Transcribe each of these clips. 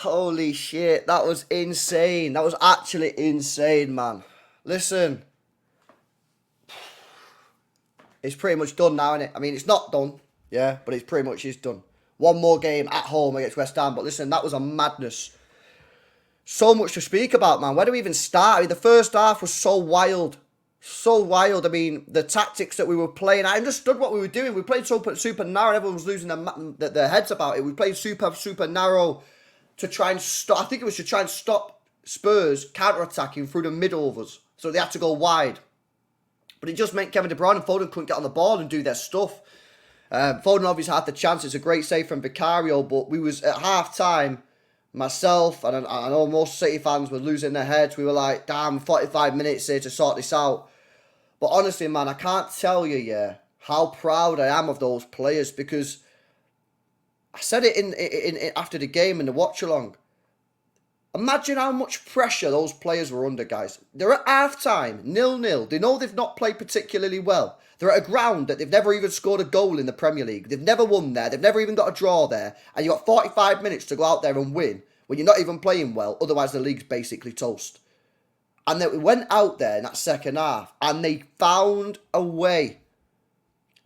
Holy shit, that was insane. That was actually insane, man. Listen, it's pretty much done now, innit? I mean, it's not done, yeah, but it's pretty much is done. One more game at home against West Ham, but listen, that was a madness. So much to speak about, man. Where do we even start? I mean, the first half was so wild. So wild. I mean, the tactics that we were playing, I understood what we were doing. We played super narrow, and everyone was losing their heads about it. We played super narrow to try and stop, I think it was to try and stop Spurs counter-attacking through the middle of us. So they had to go wide. But it just meant Kevin De Bruyne and Foden couldn't get on the ball and do their stuff. Foden obviously had the chance. It's a great save from Vicario, but we was at half-time, myself and I know most City fans were losing their heads. We were like, damn, 45 minutes here to sort this out. But honestly, man, I can't tell you, yeah, how proud I am of those players, because I said it in after the game in the watch-along. Imagine how much pressure those players were under, guys. They're at half-time, 0-0. They know they've not played particularly well. They're at a ground that they've never even scored a goal in the Premier League. They've never won there. They've never even got a draw there. And you've got 45 minutes to go out there and win when you're not even playing well. Otherwise, the league's basically toast. And then we went out there in that second half and they found a way.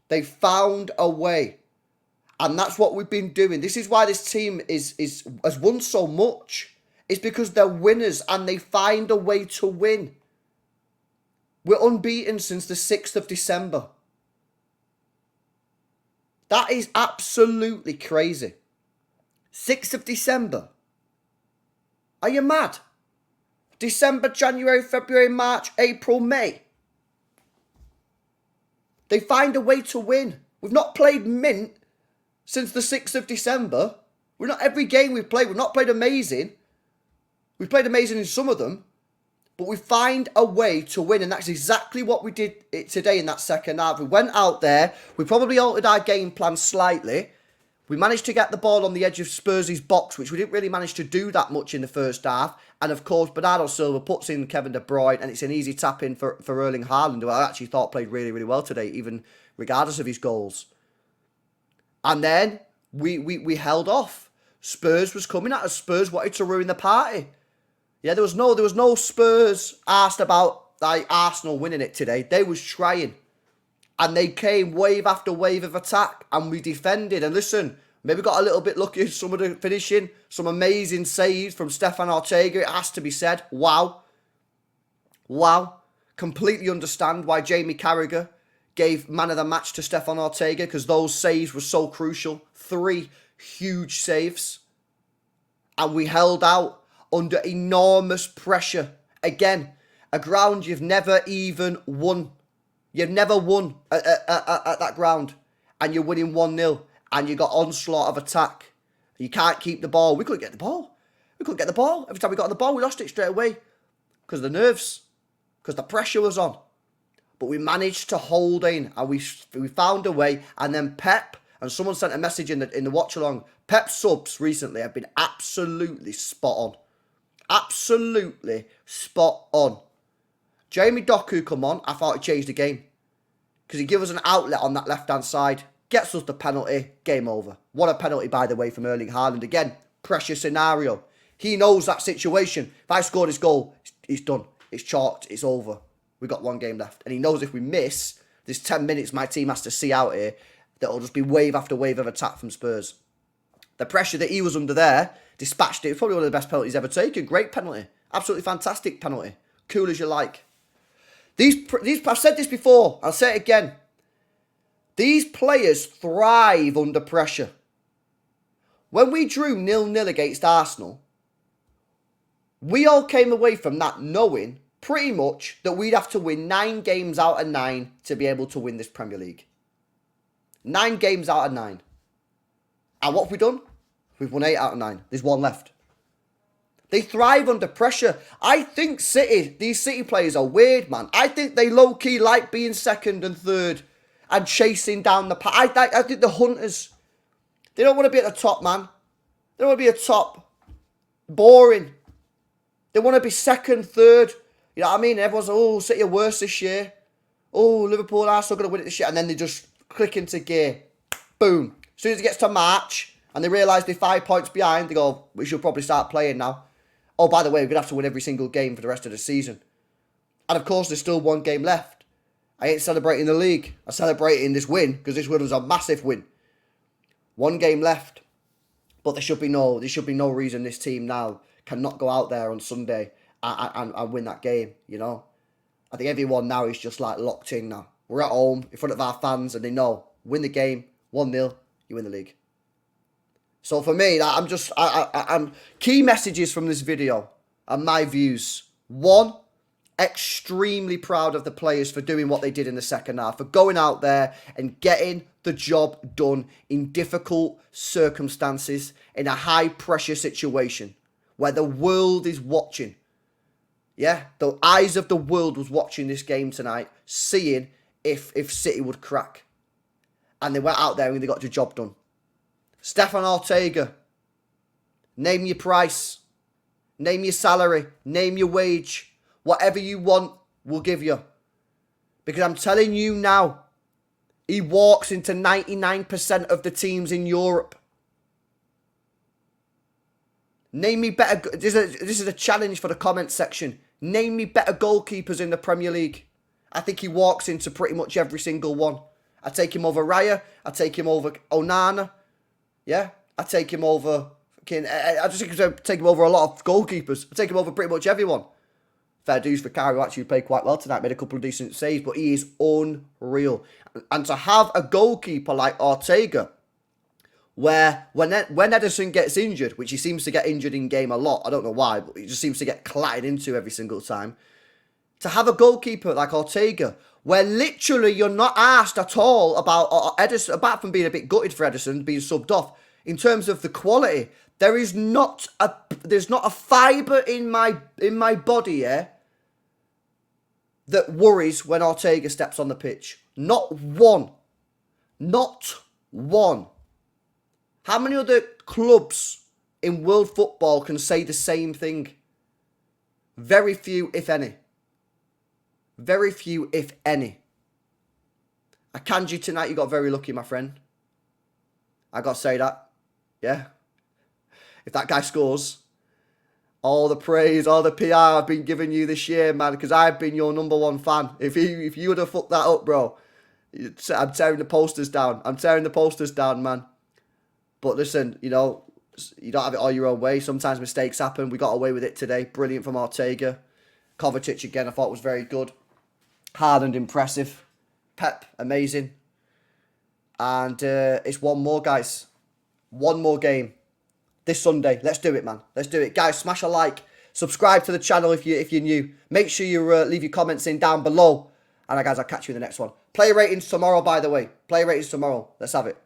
They found a way. And that's what we've been doing. This is why this team has won so much. It's because they're winners and they find a way to win. We're unbeaten since the 6th of December. That is absolutely crazy. 6th of December. Are you mad? December, January, February, March, April, May. They find a way to win. We've not played mint since the 6th of December. We're not every game we've played. We've not played amazing. We've played amazing in some of them. But we find a way to win. And that's exactly what we did today in that second half. We went out there. We probably altered our game plan slightly. We managed to get the ball on the edge of Spurs' box, which we didn't really manage to do that much in the first half. And of course, Bernardo Silva puts in Kevin De Bruyne, and it's an easy tap in for Erling Haaland, who I actually thought played really, really well today, even regardless of his goals. And then we held off. Spurs was coming at us. Spurs wanted to ruin the party. Yeah, there was no Spurs asked about like Arsenal winning it today. They was trying. And they came wave after wave of attack. And we defended. And listen, maybe got a little bit lucky with some of the finishing. Some amazing saves from Stefan Ortega. It has to be said. Wow. Wow. Completely understand why Jamie Carragher gave man of the match to Stefan Ortega. Because those saves were so crucial. 3 huge saves. And we held out under enormous pressure. Again, a ground you've never even won. You've never won at that ground. And you're winning 1-0. And you got onslaught of attack. You can't keep the ball. We couldn't get the ball. We couldn't get the ball. Every time we got on the ball, we lost it straight away. Because of the nerves. Because the pressure was on. But we managed to hold in. And we found a way. And then Pep, and someone sent a message in the watch-along. Pep's subs recently have been absolutely spot on. Absolutely spot on. Jamie Doku come on. I thought he changed the game. Because he gave us an outlet on that left-hand side. Gets us the penalty. Game over. What a penalty, by the way, from Erling Haaland. Again, pressure scenario. He knows that situation. If I score this goal, it's done. It's chalked. It's over. We've got 1 game left. And he knows if we miss, there's 10 minutes my team has to see out here. That'll just be wave after wave of attack from Spurs. The pressure that he was under there, dispatched it. It's probably one of the best penalties ever taken. Great penalty. Absolutely fantastic penalty. Cool as you like. I've said this before. I'll say it again. These players thrive under pressure. When we drew 0-0 against Arsenal, we all came away from that knowing pretty much that we'd have to win 9 games out of 9 to be able to win this Premier League. 9 games out of 9. And what have we done? We've won 8 out of 9. There's 1 left. They thrive under pressure. I think these City players are weird, man. I think they low-key like being second and third and chasing down the path. I think the hunters, they don't want to be at the top, man. They don't want to be at top. Boring. They want to be second, third. You know what I mean? Everyone's like, oh, City are worse this year. Oh, Liverpool are still going to win it this year. And then they just click into gear. Boom. As soon as it gets to March and they realise they're 5 points behind, they go, we should probably start playing now. Oh, by the way, we're going to have to win every single game for the rest of the season. And of course, there's still one game left. I ain't celebrating the league. I'm celebrating this win, because this win was a massive win. One game left. But there should be no reason this team now cannot go out there on Sunday and win that game, you know. I think everyone now is just like locked in now. We're at home in front of our fans and they know, win the game, 1-0, you win the league. So for me, I'm key messages from this video and my views. 1, extremely proud of the players for doing what they did in the second half, for going out there and getting the job done in difficult circumstances, in a high pressure situation where the world is watching. Yeah, the eyes of the world was watching this game tonight, seeing if City would crack. And they went out there and they got the job done. Stefan Ortega, name your price, name your salary, name your wage. Whatever you want, we'll give you. Because I'm telling you now, he walks into 99% of the teams in Europe. Name me better... This is a challenge for the comment section. Name me better goalkeepers in the Premier League. I think he walks into pretty much every single one. I take him over Raya. I take him over Onana. Yeah? I take him over... I just take him over a lot of goalkeepers. I take him over pretty much everyone. Fair dues for Karl, who actually played quite well tonight. Made a couple of decent saves, but he is unreal. And to have a goalkeeper like Ortega, where when Ederson gets injured, which he seems to get injured in game a lot, I don't know why, but he just seems to get clattered into every single time. To have a goalkeeper like Ortega, where literally you're not asked at all about Ederson, apart from being a bit gutted for Ederson being subbed off, in terms of the quality. There's not a fibre in my body, yeah, that worries when Ortega steps on the pitch. Not one. Not one. How many other clubs in world football can say the same thing? Very few, if any. Very few, if any. Akanji tonight, you got very lucky, my friend. I got to say that. Yeah. If that guy scores, all the praise, all the PR I've been giving you this year, man, because I've been your #1 fan. If you would have fucked that up, bro, I'm tearing the posters down. I'm tearing the posters down, man. But listen, you know, you don't have it all your own way. Sometimes mistakes happen. We got away with it today. Brilliant from Ortega. Kovacic again, I thought was very good. Haaland, impressive. Pep, amazing. And it's one more, guys. One more game. This Sunday. Let's do it, man. Let's do it. Guys, smash a like. Subscribe to the channel if you're new. Make sure you leave your comments in down below. And guys, I'll catch you in the next one. Player ratings tomorrow, by the way. Player ratings tomorrow. Let's have it.